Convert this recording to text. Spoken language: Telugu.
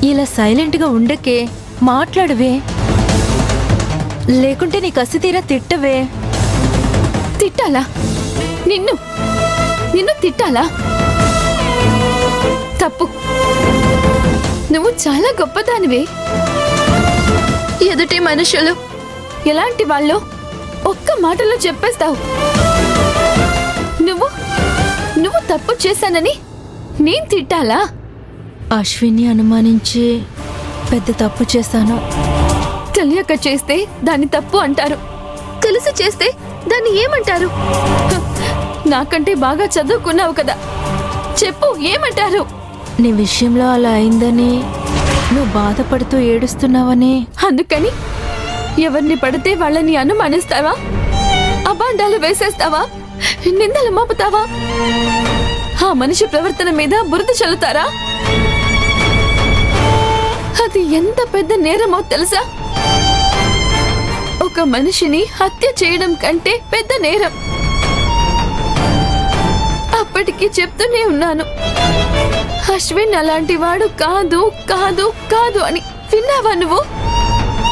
ఇలా సైలెంట్గా ఉండకే, మాట్లాడవే. లేకుంటే నీ కసి తీరా తిట్టవే. తిట్టాలా? నిన్ను నిన్ను తిట్టాలా? తప్పు. నువ్వు చాలా గొప్పదానివే. ఎదుటి మనుషులు ఎలాంటి వాళ్ళు ఒక్క మాటలో చెప్పేస్తావు. నువ్వు నువ్వు తప్పు చేశానని నేను తిట్టాలా? అశ్విని అనుమానించి పెద్ద తప్పు చేశాను. తెలియక చేస్తే దాన్ని తప్పు అంటారు, తెలిసి చేస్తే దాన్ని ఏమంటారు? నాకంటే బాగా చదువుకున్నావు కదా, చెప్పు ఏమంటారు? నీ విషయంలో అలా అయిందని నువ్వు బాధపడుతూ ఏడుస్తున్నావని. అందుకని ఎవరిని పడితే వాళ్ళని అనుమానిస్తావా? అబాండాలు వేసేస్తావా? నిందలు మోపుతావా? ఆ మనిషి ప్రవర్తన మీద బురద చల్లుతారా? అది ఎంత పెద్ద నేరమో తెలుసా? ఒక మనిషిని హత్య చేయడం కంటే పెద్ద నేరం. అప్పటికి చెప్తూనే ఉన్నాను, అశ్విన్ అలాంటి వాడు కాదు కాదు కాదు అని. విన్నావా నువ్వు?